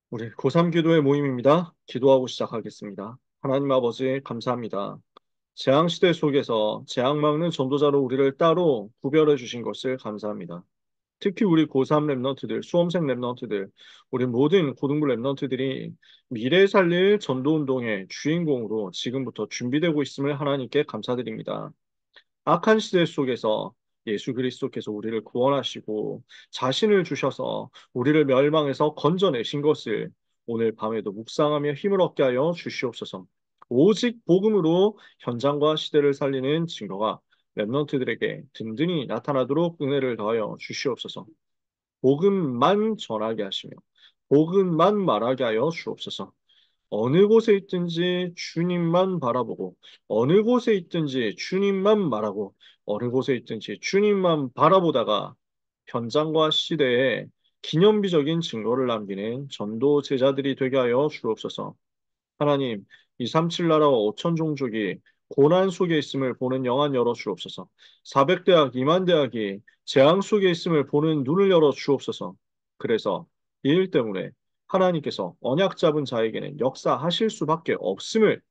우리 고3 기도의 모임입니다. 기도하고 시작하겠습니다. 하나님 아버지 감사합니다. 재앙시대 속에서 재앙 막는 전도자로 우리를 따로 구별해 주신 것을 감사합니다. 특히 우리 고3 랩런트들, 수험생 랩런트들, 우리 모든 고등부 랩런트들이 미래 살릴 전도운동의 주인공으로 지금부터 준비되고 있음을 하나님께 감사드립니다. 악한 시대 속에서 예수 그리스도께서 우리를 구원하시고 자신을 주셔서 우리를 멸망에서 건져내신 것을 오늘 밤에도 묵상하며 힘을 얻게 하여 주시옵소서. 오직 복음으로 현장과 시대를 살리는 증거가 렘넌트들에게 든든히 나타나도록 은혜를 더하여 주시옵소서. 복음만 전하게 하시며 복음만 말하게 하여 주옵소서. 어느 곳에 있든지 주님만 바라보고 어느 곳에 있든지 주님만 말하고 어느 곳에 있든지 주님만 바라보다가 현장과 시대에 기념비적인 증거를 남기는 전도 제자들이 되게 하여 주옵소서. 하나님, 237 나라와 5천 종족이 고난 속에 있음을 보는 영안 열어 주옵소서. 400대학, 2만 대학이 재앙 속에 있음을 보는 눈을 열어 주옵소서. 그래서 이 일 때문에 하나님께서 언약 잡은 자에게는 역사하실 수밖에 없음을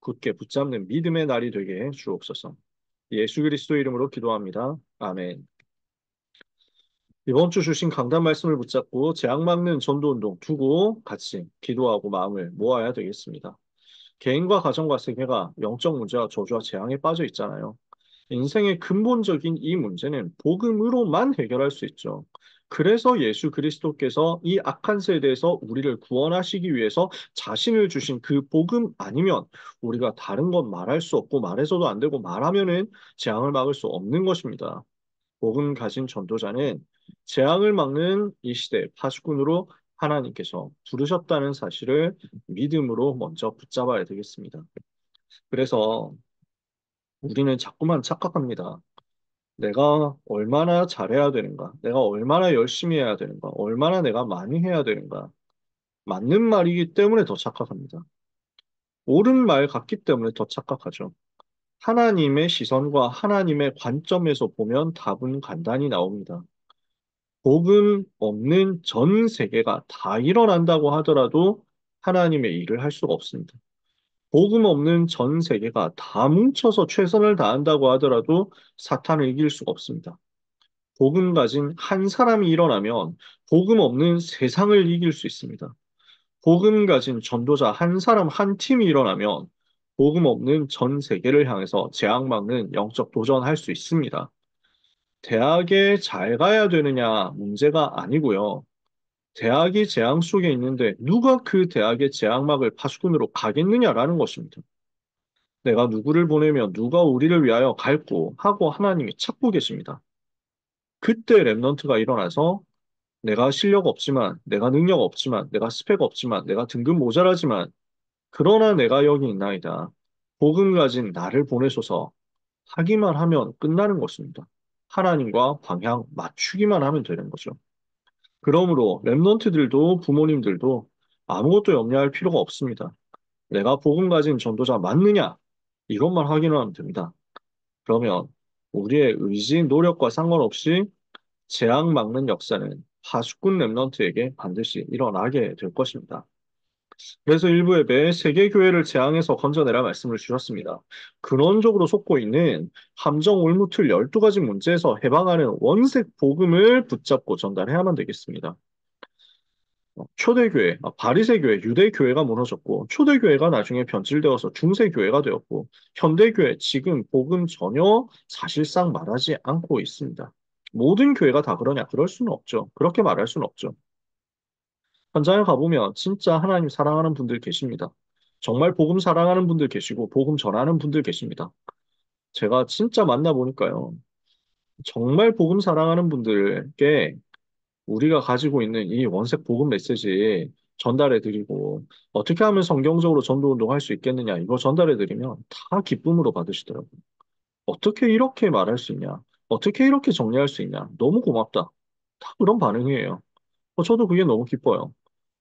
굳게 붙잡는 믿음의 날이 되게 해 주옵소서. 예수 그리스도 이름으로 기도합니다. 아멘. 이번 주 주신 강단 말씀을 붙잡고 재앙 막는 전도운동 두고 같이 기도하고 마음을 모아야 되겠습니다. 개인과 가정과 세계가 영적 문제와 저주와 재앙에 빠져 있잖아요. 인생의 근본적인 이 문제는 복음으로만 해결할 수 있죠. 그래서 예수 그리스도께서 이 악한 세대에서 우리를 구원하시기 위해서 자신을 주신 그 복음 아니면 우리가 다른 건 말할 수 없고 말해서도 안 되고 말하면은 재앙을 막을 수 없는 것입니다. 복음 가진 전도자는 재앙을 막는 이 시대 파수꾼으로 하나님께서 부르셨다는 사실을 믿음으로 먼저 붙잡아야 되겠습니다. 그래서 우리는 자꾸만 착각합니다. 내가 얼마나 잘해야 되는가? 내가 얼마나 열심히 해야 되는가? 얼마나 내가 많이 해야 되는가? 맞는 말이기 때문에 더 착각합니다. 옳은 말 같기 때문에 더 착각하죠. 하나님의 시선과 하나님의 관점에서 보면 답은 간단히 나옵니다. 복음 없는 전 세계가 다 일어난다고 하더라도 하나님의 일을 할 수가 없습니다. 복음 없는 전 세계가 다 뭉쳐서 최선을 다한다고 하더라도 사탄을 이길 수가 없습니다. 복음 가진 한 사람이 일어나면 복음 없는 세상을 이길 수 있습니다. 복음 가진 전도자 한 사람 한 팀이 일어나면 복음 없는 전 세계를 향해서 재앙 막는 영적 도전할 수 있습니다. 대학에 잘 가야 되느냐 문제가 아니고요. 대학이 재앙 속에 있는데 누가 그 대학의 재앙막을 파수꾼으로 가겠느냐라는 것입니다. 내가 누구를 보내면 누가 우리를 위하여 갈고 하고 하나님이 찾고 계십니다. 그때 랩넌트가 일어나서 내가 실력 없지만, 내가 능력 없지만, 내가 스펙 없지만, 내가 등급 모자라지만, 그러나 내가 여기 있나이다. 복음 가진 나를 보내소서 하기만 하면 끝나는 것입니다. 하나님과 방향 맞추기만 하면 되는 거죠. 그러므로 랩넌트들도 부모님들도 아무것도 염려할 필요가 없습니다. 내가 복음 가진 전도자 맞느냐? 이것만 확인하면 됩니다. 그러면 우리의 의지, 노력과 상관없이 재앙 막는 역사는 파수꾼 랩넌트에게 반드시 일어나게 될 것입니다. 그래서 일부 예배에 세계 교회를 재앙에서 건져내라 말씀을 주셨습니다. 근원적으로 속고 있는 함정 올무틀 12가지 문제에서 해방하는 원색 복음을 붙잡고 전달해야만 되겠습니다. 초대교회, 바리새교회, 유대교회가 무너졌고 초대교회가 나중에 변질되어서 중세교회가 되었고 현대교회 지금 복음 전혀 사실상 말하지 않고 있습니다. 모든 교회가 다 그러냐? 그럴 수는 없죠. 그렇게 말할 수는 없죠. 현장에 가보면 진짜 하나님 사랑하는 분들 계십니다. 정말 복음 사랑하는 분들 계시고 복음 전하는 분들 계십니다. 제가 진짜 만나보니까요. 정말 복음 사랑하는 분들께 우리가 가지고 있는 이 원색 복음 메시지 전달해 드리고 어떻게 하면 성경적으로 전도 운동할 수 있겠느냐 이거 전달해 드리면 다 기쁨으로 받으시더라고요. 어떻게 이렇게 말할 수 있냐? 어떻게 이렇게 정리할 수 있냐? 너무 고맙다. 다 그런 반응이에요. 저도 그게 너무 기뻐요.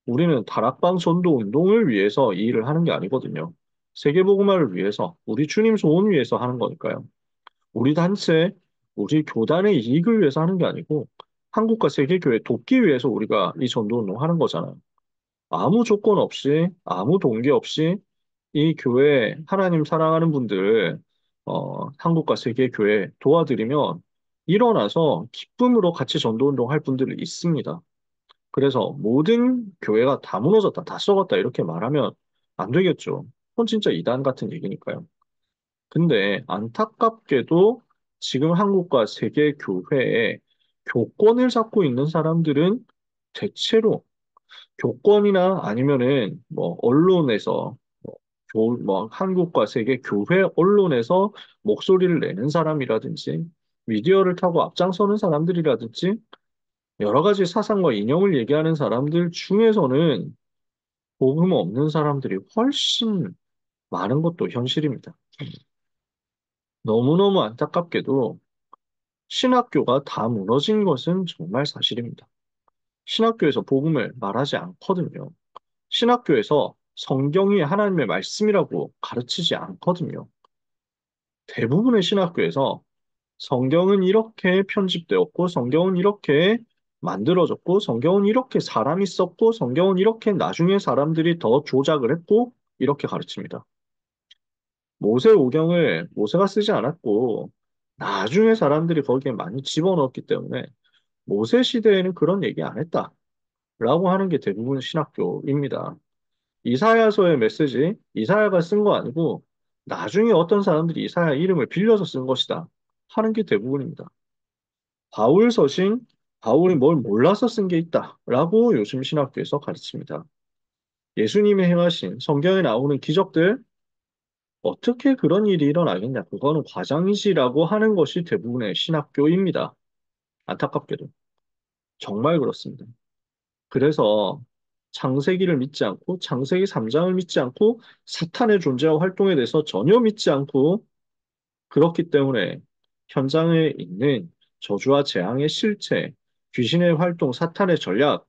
우리는 다락방 전도 운동을 위해서 이 일을 하는 게 아니거든요. 세계복음화를 위해서, 우리 주님 소원 위해서 하는 거니까요. 우리 단체, 우리 교단의 이익을 위해서 하는 게 아니고 한국과 세계교회 돕기 위해서 우리가 이 전도 운동 하는 거잖아요. 아무 조건 없이, 아무 동기 없이 이 교회, 하나님 사랑하는 분들, 한국과 세계 교회 도와드리면 일어나서 기쁨으로 같이 전도운동 할 분들이 있습니다. 그래서 모든 교회가 다 무너졌다, 다 썩었다 이렇게 말하면 안 되겠죠. 그건 진짜 이단 같은 얘기니까요. 근데 안타깝게도 지금 한국과 세계 교회에 교권을 잡고 있는 사람들은 대체로 교권이나 아니면은 뭐 언론에서 뭐 한국과 세계 교회 언론에서 목소리를 내는 사람이라든지 미디어를 타고 앞장서는 사람들이라든지 여러 가지 사상과 이념을 얘기하는 사람들 중에서는 복음 없는 사람들이 훨씬 많은 것도 현실입니다. 너무너무 안타깝게도 신학교가 다 무너진 것은 정말 사실입니다. 신학교에서 복음을 말하지 않거든요. 신학교에서 성경이 하나님의 말씀이라고 가르치지 않거든요. 대부분의 신학교에서 성경은 이렇게 편집되었고, 성경은 이렇게 만들어졌고, 성경은 이렇게 사람이 썼고, 성경은 이렇게 나중에 사람들이 더 조작을 했고, 이렇게 가르칩니다. 모세오경을 모세가 쓰지 않았고, 나중에 사람들이 거기에 많이 집어넣었기 때문에 모세 시대에는 그런 얘기 안 했다라고 하는 게 대부분 신학교입니다. 이사야서의 메시지, 이사야가 쓴 거 아니고 나중에 어떤 사람들이 이사야 이름을 빌려서 쓴 것이다 하는 게 대부분입니다. 바울 서신, 바울이 뭘 몰라서 쓴 게 있다라고 요즘 신학교에서 가르칩니다. 예수님이 행하신 성경에 나오는 기적들, 어떻게 그런 일이 일어나겠냐? 그거는 과장이지라고 하는 것이 대부분의 신학교입니다. 안타깝게도. 정말 그렇습니다. 그래서 창세기를 믿지 않고 창세기 3장을 믿지 않고 사탄의 존재와 활동에 대해서 전혀 믿지 않고 그렇기 때문에 현장에 있는 저주와 재앙의 실체, 귀신의 활동, 사탄의 전략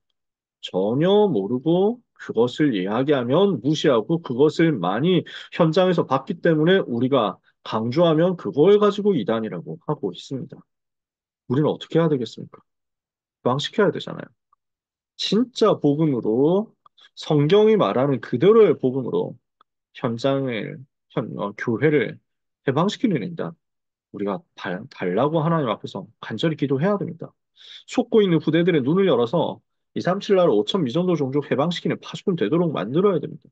전혀 모르고 그것을 이야기하면 무시하고 그것을 많이 현장에서 봤기 때문에 우리가 강조하면 그걸 가지고 이단이라고 하고 있습니다. 우리는 어떻게 해야 되겠습니까? 방식해야 되잖아요. 진짜 복음으로 성경이 말하는 그대로의 복음으로 현장을 교회를 해방시키는 일이다. 우리가 달라고 하나님 앞에서 간절히 기도해야 됩니다. 속고 있는 부대들의 눈을 열어서 237 나라 5천 미전도 종족 해방시키는 파수꾼 되도록 만들어야 됩니다.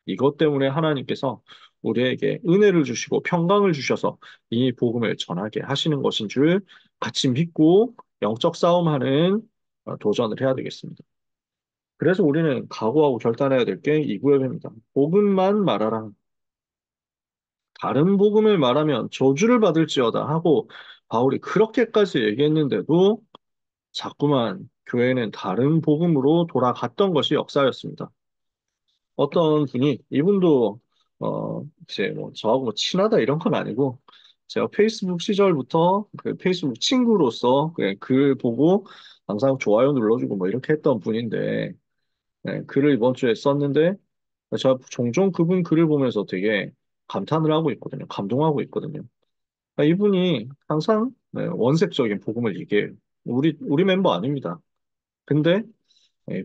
이것 때문에 하나님께서 우리에게 은혜를 주시고 평강을 주셔서 이 복음을 전하게 하시는 것인 줄 같이 믿고 영적 싸움하는 도전을 해야 되겠습니다. 그래서 우리는 각오하고 결단해야 될 게 이 구역입니다. 복음만 말하라. 다른 복음을 말하면 저주를 받을지어다 하고 바울이 그렇게까지 얘기했는데도 자꾸만 교회는 다른 복음으로 돌아갔던 것이 역사였습니다. 어떤 분이 이분도 이제 뭐 저하고 뭐 친하다 이런 건 아니고 제가 페이스북 시절부터 그 페이스북 친구로서 그냥 글 보고 항상 좋아요 눌러주고 뭐 이렇게 했던 분인데 네, 글을 이번 주에 썼는데 제가 종종 그분 글을 보면서 되게 감탄을 하고 있거든요. 감동하고 있거든요. 이분이 항상 네, 원색적인 복음을 얘기해요. 우리 멤버 아닙니다. 근데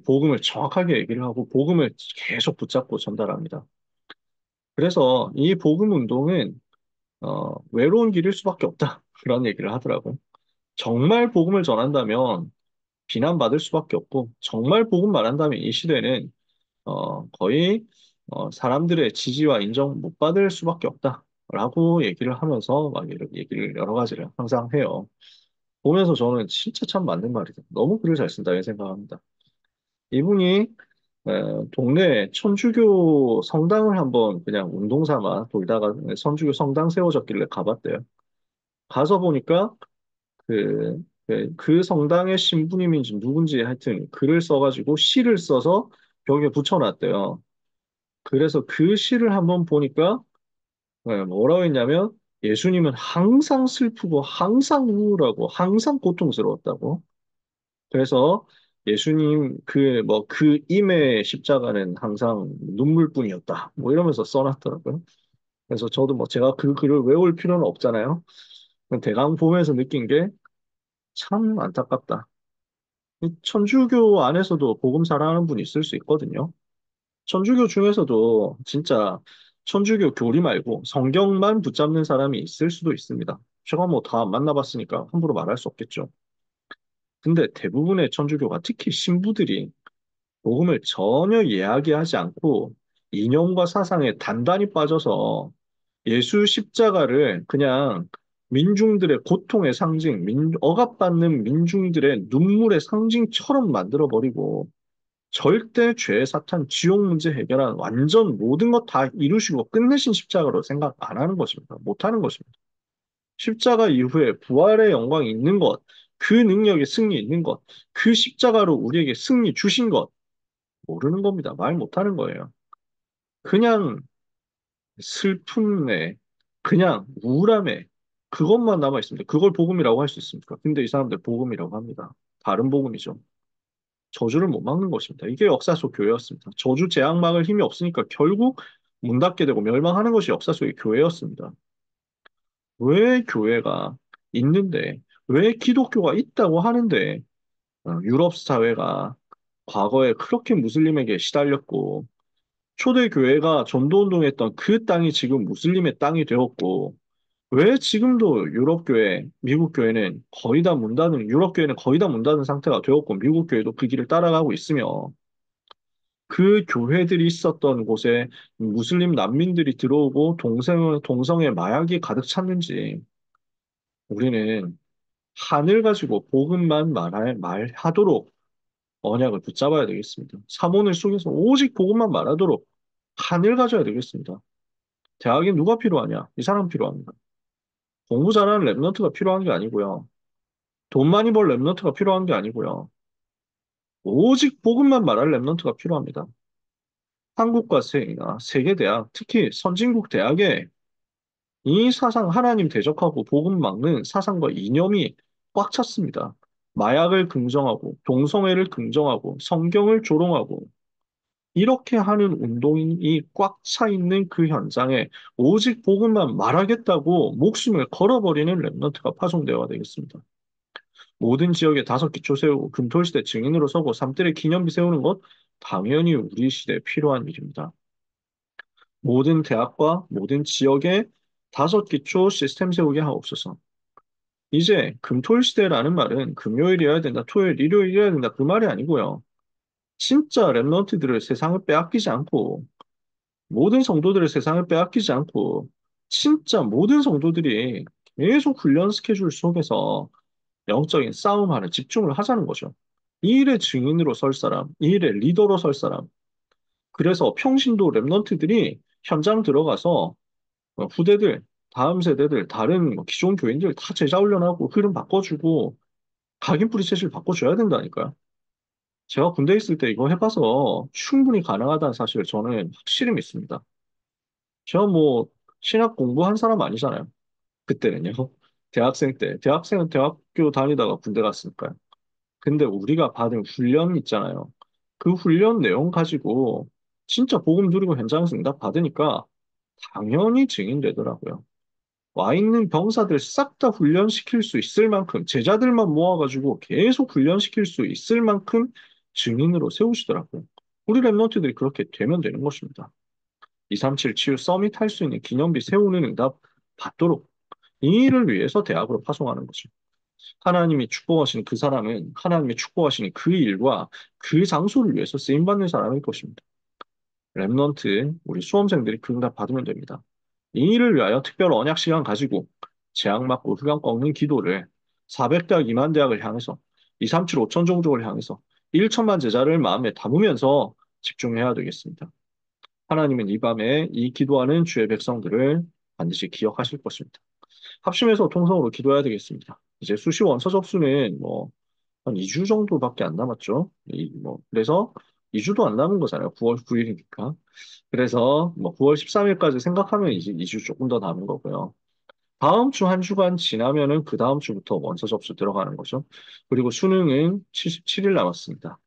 복음을 정확하게 얘기를 하고 복음을 계속 붙잡고 전달합니다. 그래서 이 복음 운동은 외로운 길일 수밖에 없다. 그런 얘기를 하더라고요. 정말 복음을 전한다면 비난받을 수밖에 없고 정말 복음 말한다면 이 시대는 거의 사람들의 지지와 인정 못 받을 수밖에 없다라고 얘기를 하면서 막 이런 얘기를 여러 가지를 항상 해요. 보면서 저는 진짜 참 맞는 말이다. 너무 글을 잘 쓴다 이 생각합니다. 이분이 동네에 천주교 성당을 한번 그냥 운동 삼아 돌다가 천주교 성당 세워졌길래 가봤대요. 가서 보니까 그 성당의 신부님인지 누군지 하여튼 글을 써가지고 시를 써서 벽에 붙여놨대요. 그래서 그 시를 한번 보니까 뭐라고 했냐면 예수님은 항상 슬프고 항상 우울하고 항상 고통스러웠다고. 그래서 예수님 그 임의 십자가는 항상 눈물뿐이었다. 뭐 이러면서 써놨더라고요. 그래서 저도 뭐 제가 그 글을 외울 필요는 없잖아요. 그냥 대강 보면서 느낀 게 참 안타깝다. 이 천주교 안에서도 복음 사랑하는 분이 있을 수 있거든요. 천주교 중에서도 진짜 천주교 교리 말고 성경만 붙잡는 사람이 있을 수도 있습니다. 제가 뭐 다 만나봤으니까 함부로 말할 수 없겠죠. 근데 대부분의 천주교가 특히 신부들이 복음을 전혀 이해하지 않고 이념과 사상에 단단히 빠져서 예수 십자가를 그냥 민중들의 고통의 상징, 억압받는 민중들의 눈물의 상징처럼 만들어버리고 절대 죄, 사탄, 지옥 문제 해결한 완전 모든 것 다 이루시고 끝내신 십자가로 생각 안 하는 것입니다. 못 하는 것입니다. 십자가 이후에 부활의 영광이 있는 것, 그 능력의 승리 있는 것, 그 십자가로 우리에게 승리 주신 것, 모르는 겁니다. 말 못하는 거예요. 그냥 슬픔에, 그냥 우울함에, 그것만 남아 있습니다. 그걸 복음이라고 할 수 있습니까? 근데 이 사람들 복음이라고 합니다. 다른 복음이죠. 저주를 못 막는 것입니다. 이게 역사 속 교회였습니다. 저주 재앙 막을 힘이 없으니까 결국 문 닫게 되고 멸망하는 것이 역사 속의 교회였습니다. 왜 교회가 있는데, 왜 기독교가 있다고 하는데, 유럽 사회가 과거에 그렇게 무슬림에게 시달렸고, 초대 교회가 전도 운동했던 그 땅이 지금 무슬림의 땅이 되었고, 왜 지금도 유럽 교회, 미국 교회는 거의 다 문 닫은, 유럽 교회는 거의 다 문 닫은 상태가 되었고, 미국 교회도 그 길을 따라가고 있으며, 그 교회들이 있었던 곳에 무슬림 난민들이 들어오고 동성애 마약이 가득 찼는지 우리는 한을 가지고 복음만 말하도록 언약을 붙잡아야 되겠습니다. 사본을 속에서 오직 복음만 말하도록 한을 가져야 되겠습니다. 대학에 누가 필요하냐? 이 사람 필요합니다. 공부 잘하는 랩런트가 필요한 게 아니고요. 돈 많이 벌 랩런트가 필요한 게 아니고요. 오직 복음만 말할 랩런트가 필요합니다. 한국과 세계 대학, 특히 선진국 대학에 이 사상 하나님 대적하고 복음 막는 사상과 이념이 꽉 찼습니다. 마약을 긍정하고 동성애를 긍정하고 성경을 조롱하고 이렇게 하는 운동이 꽉 차 있는 그 현장에 오직 복음만 말하겠다고 목숨을 걸어버리는 랩런트가 파송되어야 되겠습니다. 모든 지역에 다섯 기초 세우고 금토시대 증인으로 서고 삼들의 기념비 세우는 것 당연히 우리 시대에 필요한 일입니다. 모든 대학과 모든 지역에 다섯 기초 시스템 세우게 하옵소서. 이제 금토일 시대라는 말은 금요일이어야 된다, 토요일, 일요일이어야 된다 그 말이 아니고요. 진짜 랩런트들을 세상을 빼앗기지 않고 모든 성도들을 세상을 빼앗기지 않고 진짜 모든 성도들이 계속 훈련 스케줄 속에서 영적인 싸움하는 집중을 하자는 거죠. 이 일의 증인으로 설 사람, 이 일의 리더로 설 사람. 그래서 평신도 랩런트들이 현장 들어가서 후대들, 다음 세대들, 다른 뭐 기존 교인들 다 제자 훈련하고 흐름 바꿔주고 각인 프리셋을 바꿔줘야 된다니까요. 제가 군대 있을 때 이거 해봐서 충분히 가능하다는 사실을 저는 확실히 믿습니다. 제가 뭐 신학 공부한 사람 아니잖아요. 그때는요. 대학생 때. 대학생은 대학교 다니다가 군대 갔으니까요. 근데 우리가 받은 훈련 있잖아요. 그 훈련 내용 가지고 진짜 복음 누리고 현장에서 응답 받으니까 당연히 증인되더라고요. 와 있는 병사들 싹 다 훈련시킬 수 있을 만큼 제자들만 모아가지고 계속 훈련시킬 수 있을 만큼 증인으로 세우시더라고요. 우리 랩런트들이 그렇게 되면 되는 것입니다. 237 치유 서밋 할 수 있는 기념비 세우는 응답 받도록 이 일을 위해서 대학으로 파송하는 거죠. 하나님이 축복하시는 그 사람은 하나님이 축복하시는 그 일과 그 장소를 위해서 쓰임받는 사람일 것입니다. 랩넌트, 우리 수험생들이 그 응답 받으면 됩니다. 이 일을 위하여 특별 언약 시간 가지고 재앙 맞고 흑암 꺾는 기도를 400대학 2만 대학을 향해서 237 5천 종족을 향해서 1천만 제자를 마음에 담으면서 집중해야 되겠습니다. 하나님은 이 밤에 이 기도하는 주의 백성들을 반드시 기억하실 것입니다. 합심해서 통성으로 기도해야 되겠습니다. 이제 수시 원서 접수는 뭐 한 2주 정도밖에 안 남았죠. 그래서 2주도 안 남은 거잖아요. 9월 9일이니까. 그래서 뭐 9월 13일까지 생각하면 이제 2주 조금 더 남은 거고요. 다음 주 한 주간 지나면은 그 다음 주부터 원서 접수 들어가는 거죠. 그리고 수능은 77일 남았습니다.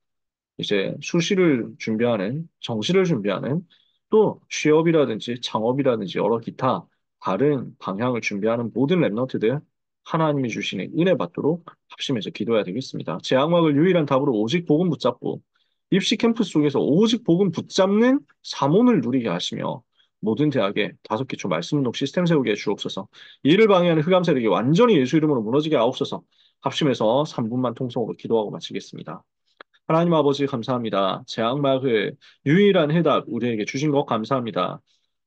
이제 수시를 준비하는, 정시를 준비하는 또 취업이라든지 창업이라든지 여러 기타 다른 방향을 준비하는 모든 랩런트들 하나님이 주시는 은혜 받도록 합심해서 기도해야 되겠습니다. 제 악막을 유일한 답으로 오직 복음 붙잡고 입시 캠프스 속에서 오직 복음 붙잡는 사몬을 누리게 하시며 모든 대학에 5개 초 말씀 운동 시스템 세우게 해 주옵소서. 이를 방해하는 흑암 세력이 완전히 예수 이름으로 무너지게 하옵소서. 합심해서 3분만 통성으로 기도하고 마치겠습니다. 하나님 아버지 감사합니다. 재앙막을 유일한 해답 우리에게 주신 것 감사합니다.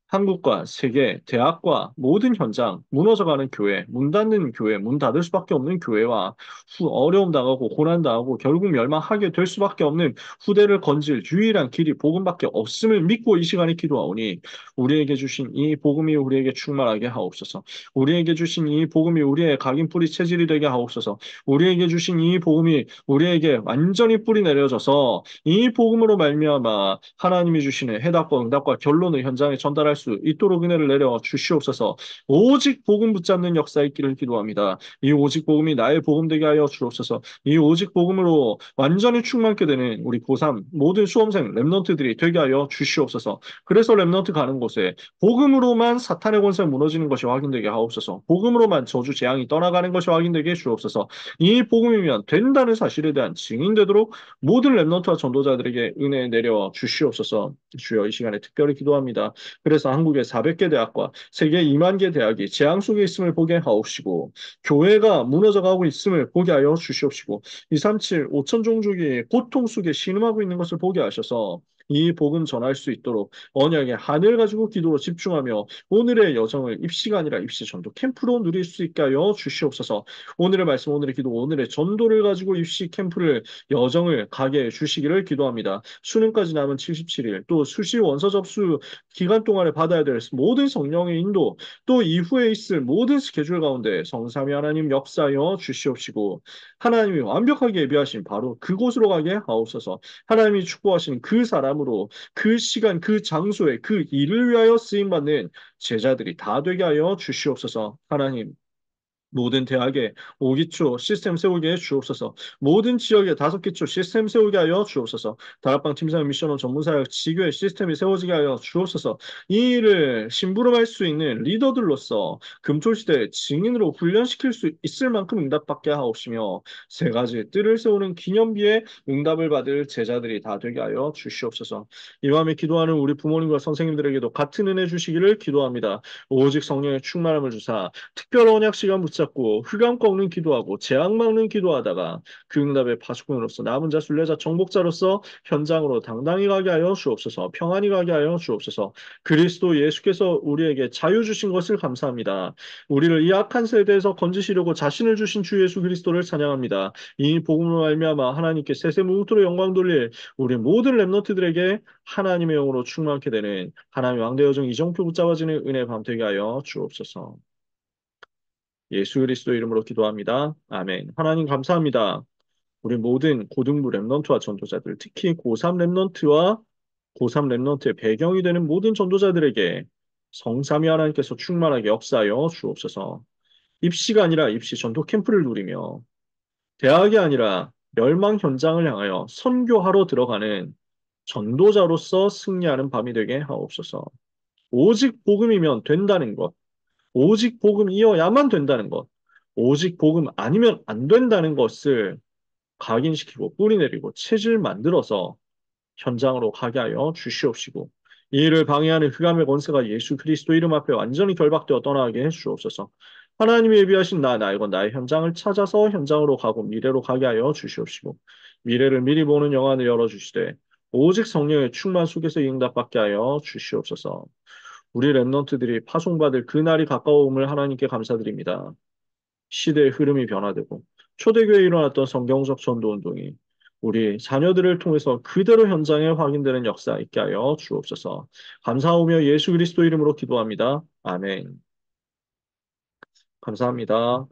한국과 세계, 대학과 모든 현장, 무너져가는 교회, 문 닫는 교회, 문 닫을 수밖에 없는 교회와 어려움 당하고 고난 당하고 결국 멸망하게 될 수밖에 없는 후대를 건질 유일한 길이 복음밖에 없음을 믿고 이 시간에 기도하오니 우리에게 주신 이 복음이 우리에게 충만하게 하옵소서. 우리에게 주신 이 복음이 우리의 각인뿌리 체질이 되게 하옵소서. 우리에게 주신 이 복음이 우리에게 완전히 뿌리 내려져서 이 복음으로 말미암아 하나님이 주시는 해답과 응답과 결론을 현장에 전달할 수 있도록 은혜를 내려 주시옵소서. 오직 복음 붙잡는 역사 있기를 기도합니다. 이 오직 복음이 나의 복음 되게 하여 주옵소서. 이 오직 복음으로 완전히 충만케 되는 우리 고3 모든 수험생 랩런트들이 되게 하여 주시옵소서. 그래서 랩런트 가는 곳에 복음으로만 사탄의 권세가 무너지는 것이 확인되게 하옵소서. 복음으로만 저주 재앙이 떠나가는 것이 확인되게 주옵소서. 이 복음이면 된다는 사실에 대한 증인되도록 모든 랩런트와 전도자들에게 은혜 내려 주시옵소서. 주여 이 시간에 특별히 기도합니다. 그래서 한국의 400개 대학과 세계 2만 개 대학이 재앙 속에 있음을 보게 하옵시고 교회가 무너져가고 있음을 보게 하여 주시옵시고 237 5천 종족이 고통 속에 신음하고 있는 것을 보게 하셔서 이 복음 전할 수 있도록 언약의 한을 가지고 기도로 집중하며 오늘의 여정을 입시가 아니라 입시 전도 캠프로 누릴 수 있게 하여 주시옵소서. 오늘의 말씀, 오늘의 기도, 오늘의 전도를 가지고 입시 캠프를 여정을 가게 해 주시기를 기도합니다. 수능까지 남은 77일, 또 수시 원서 접수 기간 동안에 받아야 될 모든 성령의 인도, 또 이후에 있을 모든 스케줄 가운데 성삼위 하나님 역사여 주시옵시고 하나님이 완벽하게 예비하신 바로 그곳으로 가게 하옵소서. 하나님이 축복하신 그 사람으로 그 시간, 그 장소에 그 일을 위하여 쓰임받는 제자들이 다 되게 하여 주시옵소서. 하나님 모든 대학에 5기초 시스템 세우게 해 주옵소서. 모든 지역에 5기초 시스템 세우게 하여 주옵소서. 다락방 팀장 미션원 전문사역 지교의 시스템이 세워지게 하여 주옵소서. 이 일을 심부름할 수 있는 리더들로서 금초시대 증인으로 훈련시킬 수 있을 만큼 응답받게 하옵시며 3가지 뜰을 세우는 기념비에 응답을 받을 제자들이 다 되게 하여 주시옵소서. 이 밤에 기도하는 우리 부모님과 선생님들에게도 같은 은혜 주시기를 기도합니다. 오직 성령의 충만함을 주사 특별 언약 시간 붙잡고 흑암 꺾는 기도하고 재앙 막는 기도하다가 그 응답의 파수꾼으로서 남은 자 순례자 정복자로서 현장으로 당당히 가게 하여 주옵소서. 평안히 가게 하여 주옵소서. 그리스도 예수께서 우리에게 자유 주신 것을 감사합니다. 우리를 이 악한 세대에서 건지시려고 자신을 주신 주 예수 그리스도를 찬양합니다. 이 복음으로 말미암아 하나님께 세세무토로 영광 돌릴 우리 모든 렘너트들에게 하나님의 영으로 충만케 되는 하나님의 왕대 여정 이정표 붙잡아지는 은혜 밤 되게 하여 주옵소서. 예수 그리스도 이름으로 기도합니다. 아멘. 하나님 감사합니다. 우리 모든 고등부 랩넌트와 전도자들, 특히 고3 랩넌트와 고3 랩넌트의 배경이 되는 모든 전도자들에게 성삼위 하나님께서 충만하게 역사하여 주옵소서. 입시가 아니라 입시 전도 캠프를 누리며 대학이 아니라 멸망 현장을 향하여 선교하러 들어가는 전도자로서 승리하는 밤이 되게 하옵소서. 오직 복음이면 된다는 것. 오직 복음이어야만 된다는 것, 오직 복음 아니면 안 된다는 것을 각인시키고 뿌리내리고 체질 만들어서 현장으로 가게 하여 주시옵시고 이 일을 방해하는 흑암의 권세가 예수 그리스도 이름 앞에 완전히 결박되어 떠나게 해 주옵소서. 하나님이 예비하신 나이건 나의 현장을 찾아서 현장으로 가고 미래로 가게 하여 주시옵시고 미래를 미리 보는 영안을 열어주시되 오직 성령의 충만 속에서 응답받게 하여 주시옵소서. 우리 랩런트들이 파송받을 그날이 가까움을 하나님께 감사드립니다. 시대의 흐름이 변화되고 초대교회에 일어났던 성경적 전도운동이 우리 자녀들을 통해서 그대로 현장에 확인되는 역사 있게 하여 주옵소서. 감사하오며 예수 그리스도 이름으로 기도합니다. 아멘. 감사합니다.